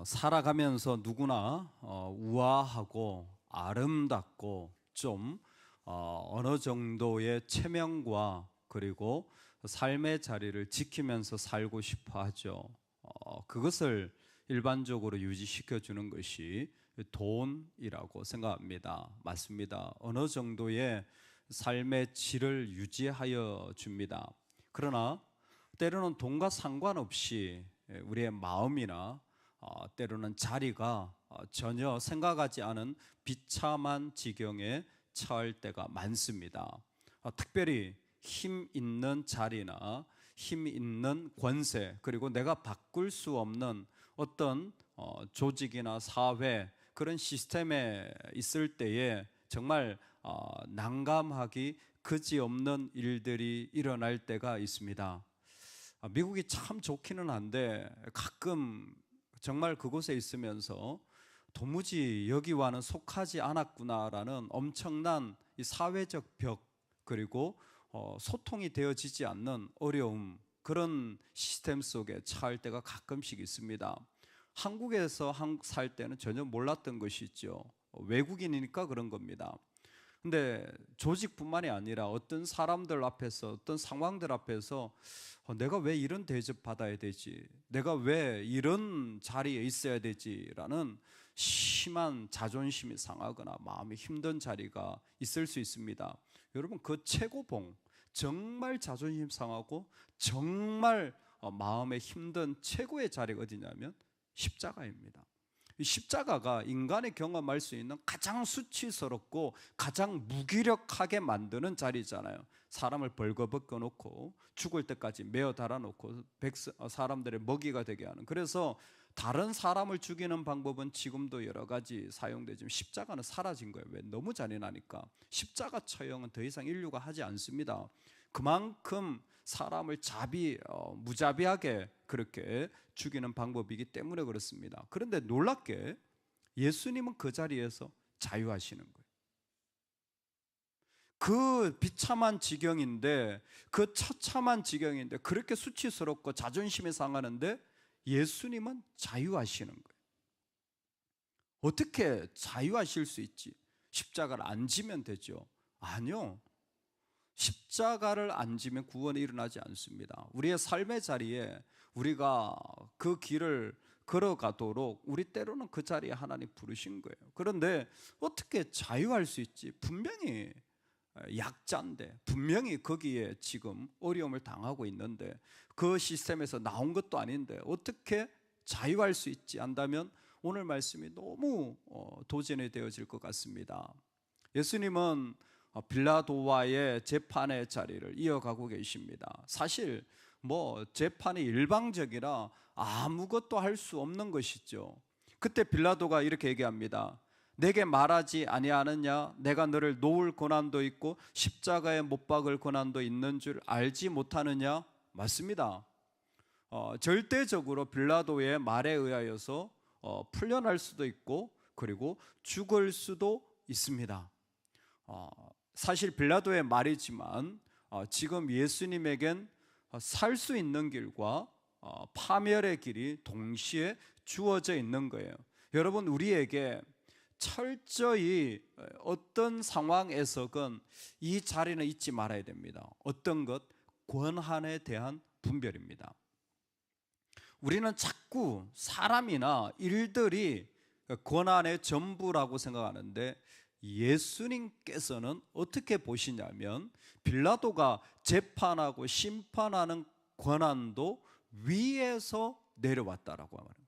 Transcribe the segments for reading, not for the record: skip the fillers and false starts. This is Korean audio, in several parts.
살아가면서 누구나 우아하고 아름답고 좀 어느 정도의 체면과 그리고 삶의 자리를 지키면서 살고 싶어 하죠. 그것을 일반적으로 유지시켜 주는 것이 돈이라고 생각합니다. 맞습니다. 어느 정도의 삶의 질을 유지하여 줍니다. 그러나 때로는 돈과 상관없이 우리의 마음이나 때로는 자리가 전혀 생각하지 않은 비참한 지경에 처할 때가 많습니다. 특별히 힘 있는 자리나 힘 있는 권세, 그리고 내가 바꿀 수 없는 어떤 조직이나 사회, 그런 시스템에 있을 때에 정말 난감하기 그지없는 일들이 일어날 때가 있습니다. 미국이 참 좋기는 한데 가끔 정말 그곳에 있으면서 도무지 여기와는 속하지 않았구나라는 엄청난 이 사회적 벽, 그리고 소통이 되어지지 않는 어려움, 그런 시스템 속에 처할 때가 가끔씩 있습니다. 한국에서 살 때는 전혀 몰랐던 것이죠. 외국인이니까 그런 겁니다. 근데 조직뿐만이 아니라 어떤 사람들 앞에서, 어떤 상황들 앞에서 내가 왜 이런 대접 받아야 되지? 내가 왜 이런 자리에 있어야 되지?라는 심한 자존심이 상하거나 마음이 힘든 자리가 있을 수 있습니다. 여러분, 그 최고봉, 정말 자존심 상하고 정말 마음에 힘든 최고의 자리가 어디냐면 십자가입니다. 이 십자가가 인간이 경험할 수 있는 가장 수치스럽고 가장 무기력하게 만드는 자리잖아요. 사람을 벌거벗겨 놓고 죽을 때까지 메어 달아놓고 사람들의 먹이가 되게 하는. 그래서 다른 사람을 죽이는 방법은 지금도 여러 가지 사용되지만 십자가는 사라진 거예요. 왜? 너무 잔인하니까. 십자가 처형은 더 이상 인류가 하지 않습니다. 그만큼 사람을 무자비하게 그렇게 죽이는 방법이기 때문에 그렇습니다. 그런데 놀랍게 예수님은 그 자리에서 자유하시는 거예요. 그 비참한 지경인데, 그 처참한 지경인데, 그렇게 수치스럽고 자존심이 상하는데 예수님은 자유하시는 거예요. 어떻게 자유하실 수 있지? 십자가를 안 지면 되죠? 아니요. 십자가를 안 지면 구원이 일어나지 않습니다. 우리의 삶의 자리에 우리가 그 길을 걸어가도록 우리 때로는 그 자리에 하나님 부르신 거예요. 그런데 어떻게 자유할 수 있지? 분명히 약자인데, 분명히 거기에 지금 어려움을 당하고 있는데, 그 시스템에서 나온 것도 아닌데 어떻게 자유할 수 있지 한다면 오늘 말씀이 너무 도전이 되어질 것 같습니다. 예수님은 빌라도와의 재판의 자리를 이어가고 계십니다. 사실 재판이 일방적이라 아무것도 할 수 없는 것이죠. 그때 빌라도가 이렇게 얘기합니다. 내게 말하지 아니하느냐? 내가 너를 놓을 권한도 있고 십자가에 못 박을 권한도 있는 줄 알지 못하느냐? 맞습니다. 절대적으로 빌라도의 말에 의하여서 풀려날 수도 있고 그리고 죽을 수도 있습니다. 사실 빌라도의 말이지만 지금 예수님에겐 살 수 있는 길과 파멸의 길이 동시에 주어져 있는 거예요. 여러분, 우리에게 철저히 어떤 상황에서건 이 자리는 잊지 말아야 됩니다. 어떤 것? 권한에 대한 분별입니다. 우리는 자꾸 사람이나 일들이 권한의 전부라고 생각하는데 예수님께서는 어떻게 보시냐면 빌라도가 재판하고 심판하는 권한도 위에서 내려왔다라고 말합니다.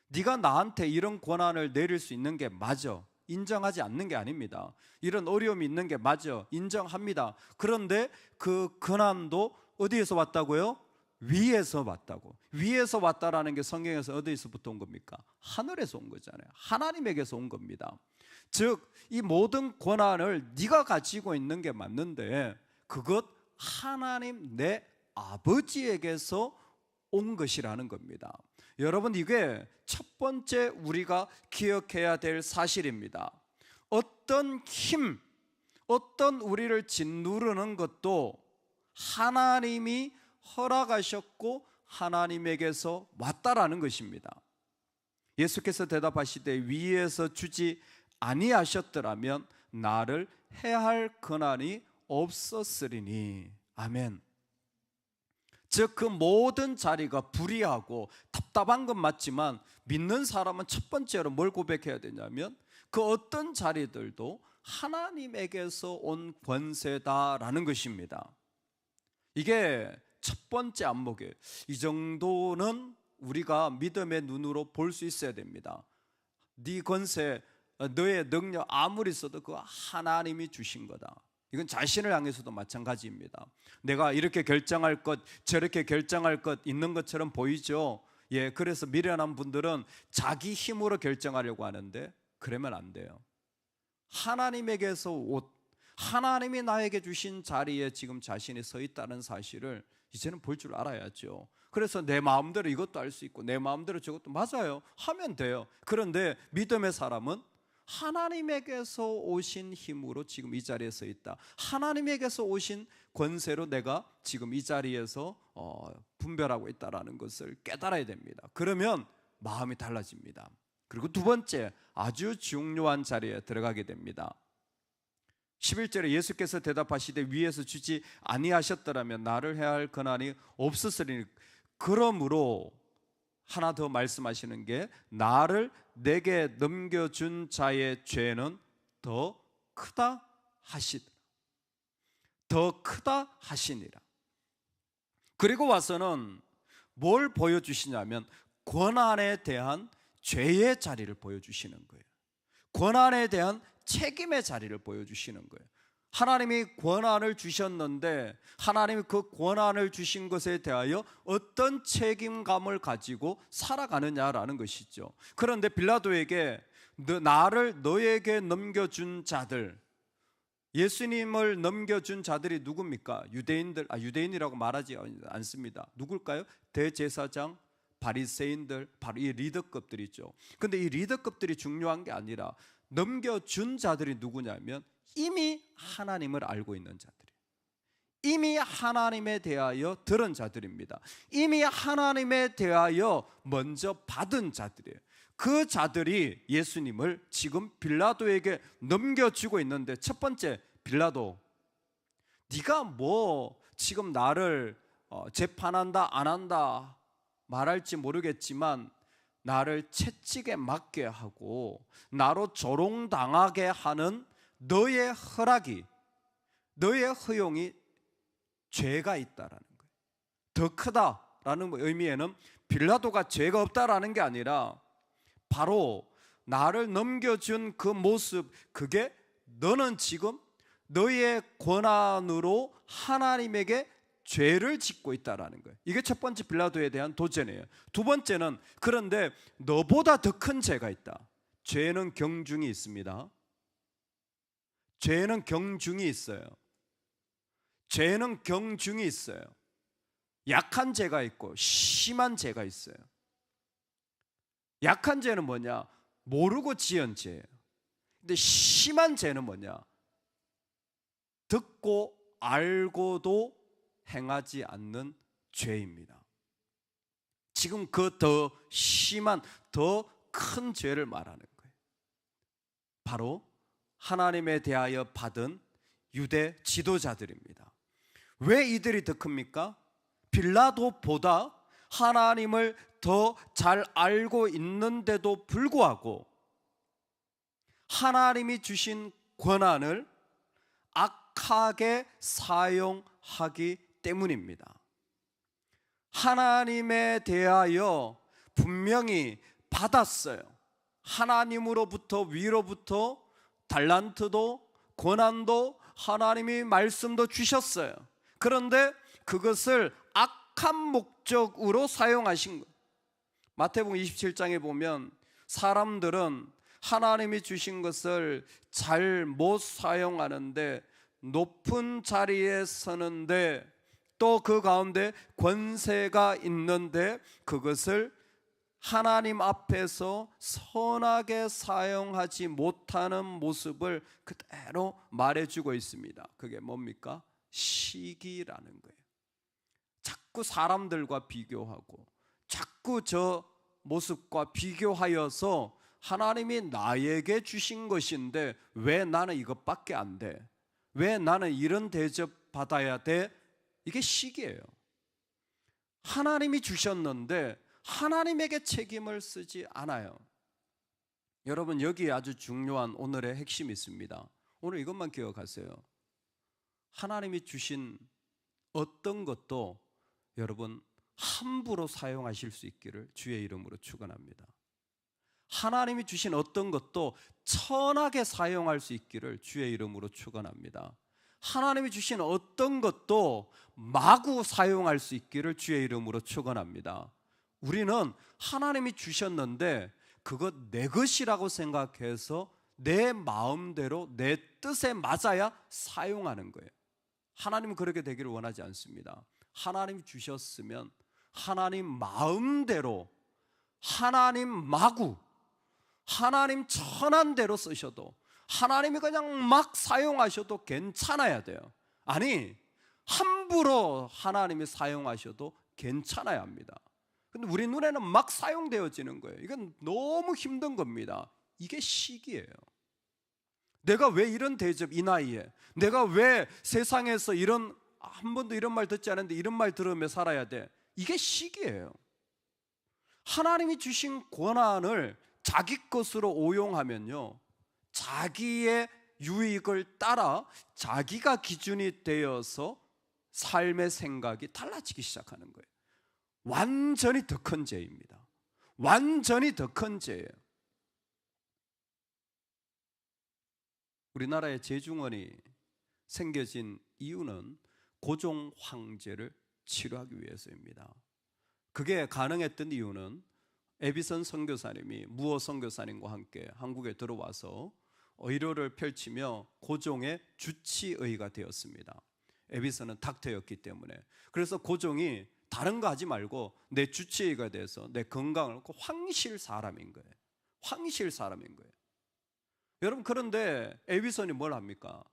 네가 나한테 이런 권한을 내릴 수 있는 게 맞아. 인정하지 않는 게 아닙니다. 이런 어려움이 있는 게 맞아. 인정합니다. 그런데 그 권한도 어디에서 왔다고요? 위에서 왔다고. 위에서 왔다라는 게 성경에서 어디서부터 온 겁니까? 하늘에서 온 거잖아요. 하나님에게서 온 겁니다. 즉, 이 모든 권한을 네가 가지고 있는 게 맞는데 그것 하나님 내 아버지에게서 온 것이라는 겁니다. 여러분, 이게 첫 번째 우리가 기억해야 될 사실입니다. 어떤 힘, 어떤 우리를 짓누르는 것도 하나님이 허락하셨고 하나님에게서 왔다라는 것입니다. 예수께서 대답하시되 위에서 주지 아니하셨더라면 나를 해할 권한이 없었으리니. 아멘. 즉 그 모든 자리가 불의하고 답답한 건 맞지만 믿는 사람은 첫 번째로 뭘 고백해야 되냐면 그 어떤 자리들도 하나님에게서 온 권세다라는 것입니다. 이게 첫 번째 안목이에요. 이 정도는 우리가 믿음의 눈으로 볼 수 있어야 됩니다. 네 권세, 너의 능력 아무리 써도 그거 하나님이 주신 거다. 이건 자신을 향해서도 마찬가지입니다. 내가 이렇게 결정할 것, 저렇게 결정할 것 있는 것처럼 보이죠. 예, 그래서 미련한 분들은 자기 힘으로 결정하려고 하는데 그러면 안 돼요. 하나님에게서 하나님이 나에게 주신 자리에 지금 자신이 서 있다는 사실을 이제는 볼 줄 알아야죠. 그래서 내 마음대로 이것도 할 수 있고 내 마음대로 저것도 맞아요. 하면 돼요. 그런데 믿음의 사람은 하나님에게서 오신 힘으로 지금 이 자리에 서 있다. 하나님에게서 오신 권세로 내가 지금 이 자리에서 분별하고 있다는 것을 깨달아야 됩니다. 그러면 마음이 달라집니다. 그리고 두 번째, 아주 중요한 자리에 들어가게 됩니다. 11절에 예수께서 대답하시되 위에서 주지 아니하셨더라면 나를 해야 할 권한이 없었으리니. 그러므로 하나 더 말씀하시는 게 나를 내게 넘겨준 자의 죄는 더 크다 하시더라. 더 크다 하시니라. 그리고 와서는 뭘 보여주시냐면 권한에 대한 죄의 자리를 보여주시는 거예요. 권한에 대한 책임의 자리를 보여주시는 거예요. 하나님이 권한을 주셨는데 하나님이 그 권한을 주신 것에 대하여 어떤 책임감을 가지고 살아가느냐라는 것이죠. 그런데 빌라도에게 나를 너에게 넘겨준 자들, 예수님을 넘겨준 자들이 누굽니까? 유대인이라고 말하지 않습니다. 누굴까요? 대제사장, 바리새인들, 바로 이 리더급들이죠. 근데 이 리더급들이 중요한 게 아니라 넘겨준 자들이 누구냐면 이미 하나님을 알고 있는 자들이에요. 이미 하나님에 대하여 들은 자들입니다. 이미 하나님에 대하여 먼저 받은 자들이에요. 그 자들이 예수님을 지금 빌라도에게 넘겨주고 있는데, 첫 번째, 빌라도, 네가 뭐 지금 나를 재판한다 안 한다 말할지 모르겠지만 나를 채찍에 맞게 하고 나로 조롱당하게 하는 너의 허락이, 너의 허용이 죄가 있다라는 거예요. 더 크다라는 의미에는 빌라도가 죄가 없다라는 게 아니라 바로 나를 넘겨준 그 모습, 그게 너는 지금 너의 권한으로 하나님에게 죄를 짓고 있다라는 거예요. 이게 첫 번째 빌라도에 대한 도전이에요. 두 번째는 그런데 너보다 더 큰 죄가 있다. 죄는 경중이 있습니다. 죄는 경중이 있어요. 죄는 경중이 있어요. 약한 죄가 있고 심한 죄가 있어요. 약한 죄는 뭐냐? 모르고 지은 죄예요. 근데 심한 죄는 뭐냐? 듣고 알고도 행하지 않는 죄입니다. 지금 그 더 심한, 더 큰 죄를 말하는 거예요. 바로 하나님에 대하여 받은 유대 지도자들입니다. 왜 이들이 더 큽니까? 빌라도보다 하나님을 더 잘 알고 있는데도 불구하고 하나님이 주신 권한을 악하게 사용하기 때문입니다. 하나님에 대하여 분명히 받았어요. 하나님으로부터, 위로부터 달란트도 권한도 하나님이 말씀도 주셨어요. 그런데 그것을 악한 목적으로 사용하신 거예요. 마태복음 27장에 보면 사람들은 하나님이 주신 것을 잘 못 사용하는데 높은 자리에 서는데 또 그 가운데 권세가 있는데 그것을 하나님 앞에서 선하게 사용하지 못하는 모습을 그대로 말해주고 있습니다. 그게 뭡니까? 시기라는 거예요. 자꾸 사람들과 비교하고 자꾸 저 모습과 비교하여서 하나님이 나에게 주신 것인데 왜 나는 이것밖에 안 돼? 왜 나는 이런 대접 받아야 돼? 이게 시기예요. 하나님이 주셨는데 하나님에게 책임을 쓰지 않아요. 여러분, 여기에 아주 중요한 오늘의 핵심이 있습니다. 오늘 이것만 기억하세요. 하나님이 주신 어떤 것도 여러분 함부로 사용하실 수 있기를 주의 이름으로 축원합니다. 하나님이 주신 어떤 것도 천하게 사용할 수 있기를 주의 이름으로 축원합니다. 하나님이 주신 어떤 것도 마구 사용할 수 있기를 주의 이름으로 축원합니다. 우리는 하나님이 주셨는데 그것 내 것이라고 생각해서 내 마음대로 내 뜻에 맞아야 사용하는 거예요. 하나님은 그렇게 되기를 원하지 않습니다. 하나님이 주셨으면 하나님 마음대로, 하나님 마구, 하나님 천한 대로 쓰셔도, 하나님이 그냥 막 사용하셔도 괜찮아야 돼요. 아니, 함부로 하나님이 사용하셔도 괜찮아야 합니다. 근데 우리 눈에는 막 사용되어지는 거예요. 이건 너무 힘든 겁니다. 이게 시기예요. 내가 왜 이런 대접, 이 나이에 내가 왜 세상에서 한 번도 이런 말 듣지 않았는데 이런 말 들으며 살아야 돼? 이게 시기예요. 하나님이 주신 권한을 자기 것으로 오용하면요, 자기의 유익을 따라 자기가 기준이 되어서 삶의 생각이 달라지기 시작하는 거예요. 완전히 더 큰 죄입니다. 완전히 더 큰 죄예요. 우리나라에 제중원이 생겨진 이유는 고종 황제를 치료하기 위해서입니다. 그게 가능했던 이유는 에비선 선교사님이 무어 선교사님과 함께 한국에 들어와서 의료를 펼치며 고종의 주치의가 되었습니다. 에비선은 닥터였기 때문에. 그래서 고종이 다른 거 하지 말고 내 주치의가 돼서 내 건강을 놓고 황실 사람인 거예요. 황실 사람인 거예요. 여러분, 그런데 에비선이 뭘 합니까?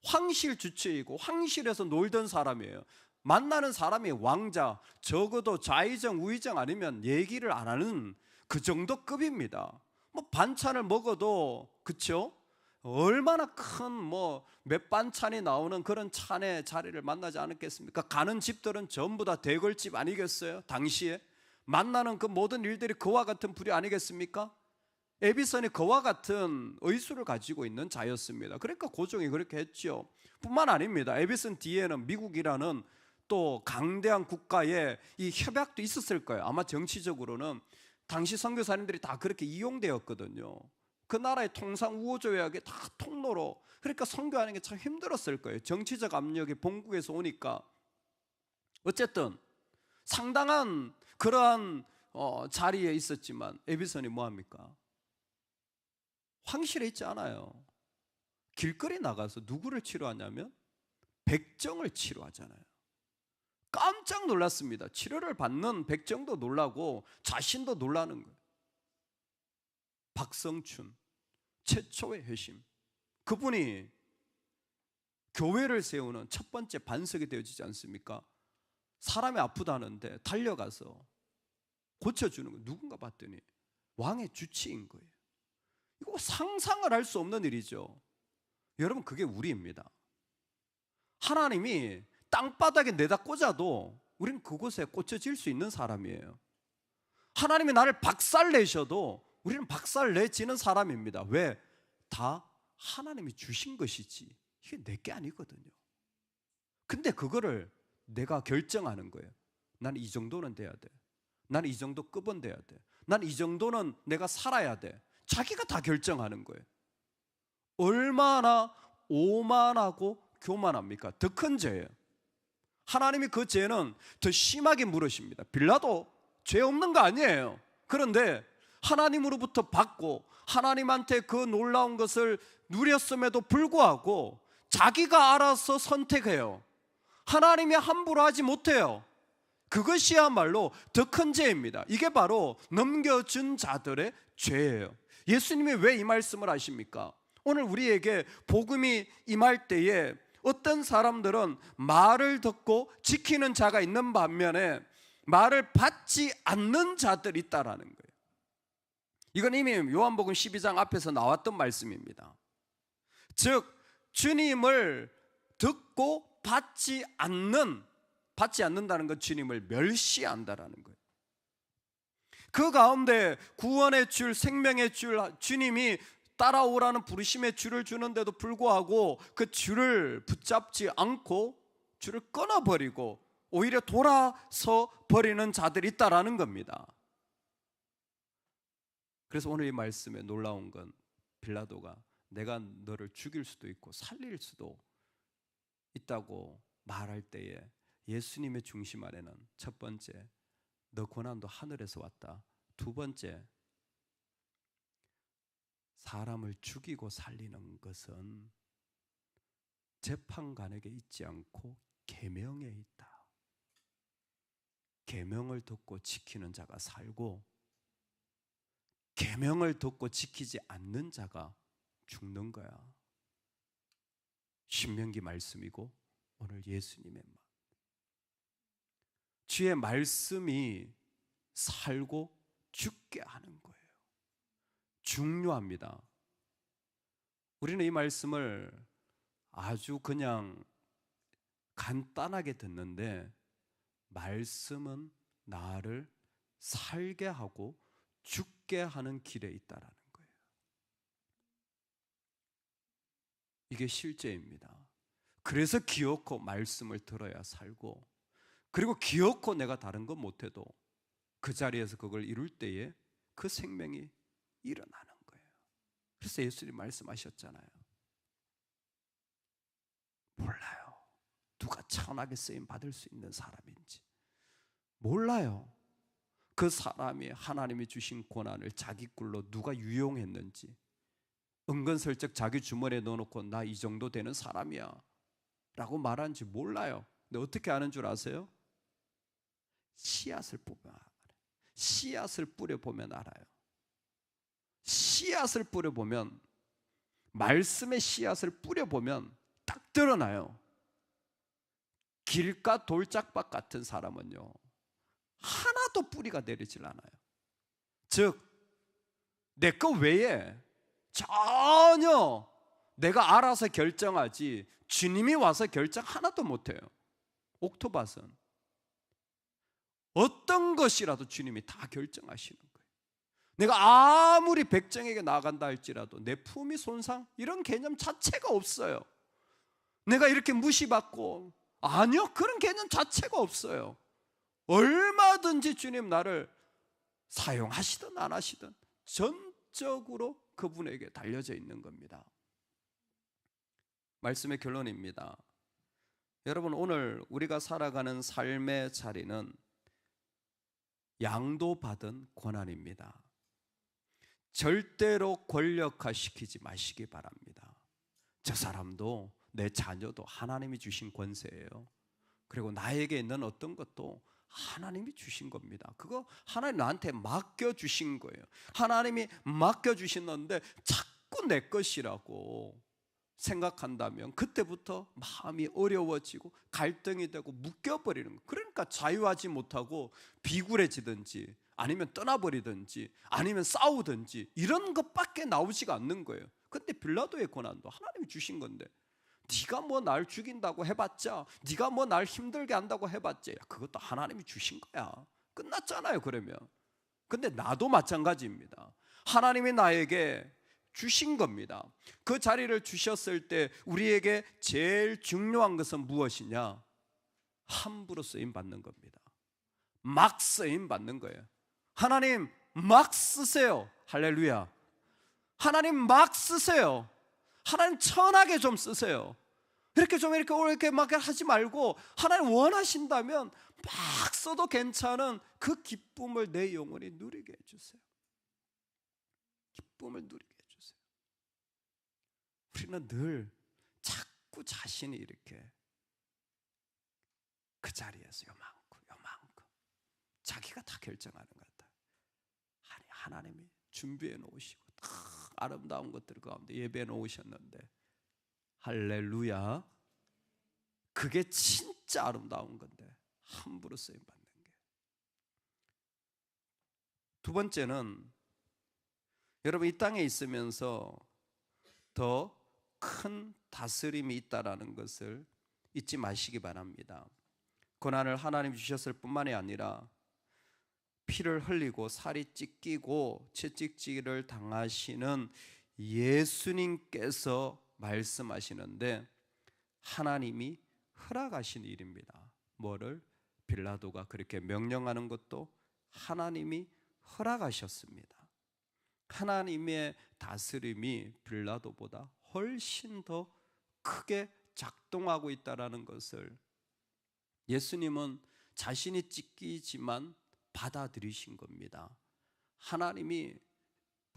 황실 주치의고 황실에서 놀던 사람이에요. 만나는 사람이 왕자, 적어도 좌의정 우의정 아니면 얘기를 안 하는 그 정도 급입니다. 뭐 반찬을 먹어도, 그쵸? 얼마나 큰 몇 반찬이 나오는 그런 찬의 자리를 만나지 않았겠습니까? 가는 집들은 전부 다 대궐집 아니겠어요? 당시에 만나는 그 모든 일들이 그와 같은 부류 아니겠습니까? 에비선이 그와 같은 의술을 가지고 있는 자였습니다. 그러니까 고종이 그렇게 했죠. 뿐만 아닙니다. 에비선 뒤에는 미국이라는 또 강대한 국가의 이 협약도 있었을 거예요. 아마 정치적으로는 당시 선교사님들이 다 그렇게 이용되었거든요. 그 나라의 통상 우호조약의 다 통로로. 그러니까 선교하는 게 참 힘들었을 거예요. 정치적 압력이 본국에서 오니까. 어쨌든 상당한 그러한 자리에 있었지만 에비선이 뭐합니까? 황실에 있지 않아요. 길거리 나가서 누구를 치료하냐면 백정을 치료하잖아요. 깜짝 놀랐습니다. 치료를 받는 백정도 놀라고 자신도 놀라는 거예요. 박성춘, 최초의 회심, 그분이 교회를 세우는 첫 번째 반석이 되어지지 않습니까? 사람이 아프다는데 달려가서 고쳐주는 거예요. 누군가 봤더니 왕의 주치인 거예요. 이거 상상을 할 수 없는 일이죠. 여러분, 그게 우리입니다. 하나님이 땅바닥에 내다 꽂아도 우리는 그곳에 꽂혀질 수 있는 사람이에요. 하나님이 나를 박살내셔도 우리는 박살내지는 사람입니다. 왜? 다 하나님이 주신 것이지 이게 내게 아니거든요. 근데 그거를 내가 결정하는 거예요. 나는 이 정도는 돼야 돼. 나는 이 정도 급은 돼야 돼. 나는 이 정도는 내가 살아야 돼. 자기가 다 결정하는 거예요. 얼마나 오만하고 교만합니까? 더 큰 죄예요. 하나님이 그 죄는 더 심하게 물으십니다. 빌라도 죄 없는 거 아니에요. 그런데 하나님으로부터 받고 하나님한테 그 놀라운 것을 누렸음에도 불구하고 자기가 알아서 선택해요. 하나님이 함부로 하지 못해요. 그것이야말로 더 큰 죄입니다. 이게 바로 넘겨준 자들의 죄예요. 예수님이 왜 이 말씀을 하십니까? 오늘 우리에게 복음이 임할 때에 어떤 사람들은 말을 듣고 지키는 자가 있는 반면에 말을 받지 않는 자들이 있다라는 거예요. 이건 이미 요한복음 12장 앞에서 나왔던 말씀입니다. 즉 주님을 듣고 받지 않는다는 건 주님을 멸시한다라는 거예요. 그 가운데 구원의 줄, 생명의 줄, 주님이 따라오라는 부르심의 줄을 주는데도 불구하고 그 줄을 붙잡지 않고 줄을 끊어버리고 오히려 돌아서 버리는 자들이 있다라는 겁니다. 그래서 오늘 이 말씀에 놀라운 건 빌라도가 내가 너를 죽일 수도 있고 살릴 수도 있다고 말할 때에 예수님의 중심 안에는 첫 번째, 너 고난도 하늘에서 왔다. 두 번째, 사람을 죽이고 살리는 것은 재판관에게 있지 않고 계명에 있다. 계명을 듣고 지키는 자가 살고 계명을 듣고 지키지 않는 자가 죽는 거야. 신명기 말씀이고 오늘 예수님의 말. 주의 말씀이 살고 죽게 하는 거예요. 중요합니다. 우리는 이 말씀을 아주 그냥 간단하게 듣는데 말씀은 나를 살게 하고 죽게 하는 길에 있다라는 거예요. 이게 실제입니다. 그래서 기어코 말씀을 들어야 살고, 그리고 기어코 내가 다른 건 못해도 그 자리에서 그걸 이룰 때에 그 생명이 일어나는 거예요. 그래서 예수님 말씀하셨잖아요. 몰라요. 누가 천하게 쓰임 받을 수 있는 사람인지 몰라요. 그 사람이 하나님이 주신 고난을 자기 꿀로 누가 유용했는지, 은근슬쩍 자기 주머니에 넣어놓고 나 이 정도 되는 사람이야 라고 말하는지 몰라요. 근데 어떻게 아는 줄 아세요? 씨앗을 뽑아. 씨앗을 뿌려보면 알아요. 씨앗을 뿌려보면, 말씀의 씨앗을 뿌려보면 딱 드러나요. 길가 돌짝밭 같은 사람은요 하나도 뿌리가 내리질 않아요. 즉 내 거 외에 전혀 내가 알아서 결정하지 주님이 와서 결정 하나도 못해요. 옥토밭은 어떤 것이라도 주님이 다 결정하시는 거예요. 내가 아무리 백정에게 나간다 할지라도 내 품위 손상 이런 개념 자체가 없어요. 내가 이렇게 무시받고, 아니요, 그런 개념 자체가 없어요. 얼마든지 주님 나를 사용하시든 안 하시든 전적으로 그분에게 달려져 있는 겁니다. 말씀의 결론입니다. 여러분, 오늘 우리가 살아가는 삶의 자리는 양도받은 고난입니다. 절대로 권력화시키지 마시기 바랍니다. 저 사람도 내 자녀도 하나님이 주신 권세예요. 그리고 나에게 있는 어떤 것도 하나님이 주신 겁니다. 그거 하나님 나한테 맡겨주신 거예요. 하나님이 맡겨주셨는데 자꾸 내 것이라고 생각한다면 그때부터 마음이 어려워지고 갈등이 되고 묶여버리는 거예요. 그러니까 자유하지 못하고 비굴해지든지 아니면 떠나버리든지 아니면 싸우든지 이런 것밖에 나오지가 않는 거예요. 근데 빌라도의 고난도 하나님이 주신 건데, 네가 뭐 날 죽인다고 해봤자, 네가 뭐 날 힘들게 한다고 해봤자, 그것도 하나님이 주신 거야. 끝났잖아요. 그러면. 근데 나도 마찬가지입니다. 하나님이 나에게 주신 겁니다. 그 자리를 주셨을 때 우리에게 제일 중요한 것은 무엇이냐? 함부로 쓰임 받는 겁니다. 막 쓰임 받는 거예요. 하나님 막 쓰세요. 할렐루야. 하나님 막 쓰세요. 하나님 천하게 좀 쓰세요. 이렇게 막 하지 말고 하나님 원하신다면 막 써도 괜찮은 그 기쁨을 내 영혼이 누리게 해주세요. 기쁨을 누리게 해주세요. 우리는 늘 자꾸 자신이 이렇게 그 자리에서 요만큼 자기가 다 결정하는 것 같아요. 아니, 하나님이 준비해 놓으시고 아름다운 것들 가운데 예배해 놓으셨는데, 할렐루야, 그게 진짜 아름다운 건데 함부로 쓰임 받는 게 두 번째는 여러분 이 땅에 있으면서 더 큰 다스림이 있다라는 것을 잊지 마시기 바랍니다. 고난을 하나님 주셨을 뿐만이 아니라 피를 흘리고 살이 찢기고 채찍질을 당하시는 예수님께서 말씀하시는데 하나님이 허락하신 일입니다. 뭐를? 빌라도가 그렇게 명령하는 것도 하나님이 허락하셨습니다. 하나님의 다스림이 빌라도보다 훨씬 더 크게 작동하고 있다는 것을 예수님은 자신이 찢기지만 받아들이신 겁니다. 하나님이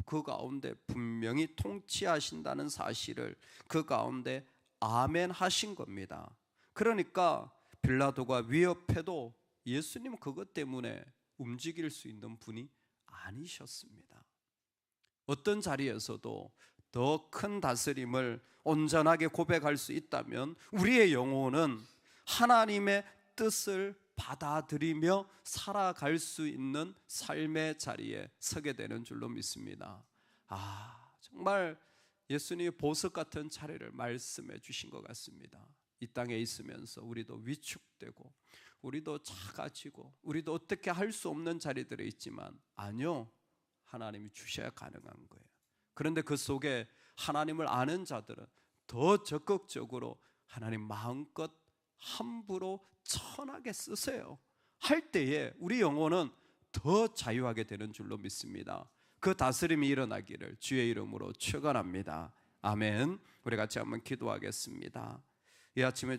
그 가운데 분명히 통치하신다는 사실을 그 가운데 아멘 하신 겁니다. 그러니까 빌라도가 위협해도 예수님은 그것 때문에 움직일 수 있는 분이 아니셨습니다. 어떤 자리에서도 더 큰 다스림을 온전하게 고백할 수 있다면 우리의 영혼은 하나님의 뜻을 받아들이며 살아갈 수 있는 삶의 자리에 서게 되는 줄로 믿습니다. 정말 예수님의 보석 같은 차례를 말씀해 주신 것 같습니다. 이 땅에 있으면서 우리도 위축되고 우리도 작아지고 우리도 어떻게 할 수 없는 자리들에 있지만 아니요, 하나님이 주셔야 가능한 거예요. 그런데 그 속에 하나님을 아는 자들은 더 적극적으로 하나님 마음껏 함부로 천하게 쓰세요. 할 때에 우리 영혼은 더 자유하게 되는 줄로 믿습니다. 그 다스림이 일어나기를 주의 이름으로 축원합니다. 아멘. 우리 같이 한번 기도하겠습니다. 이 아침에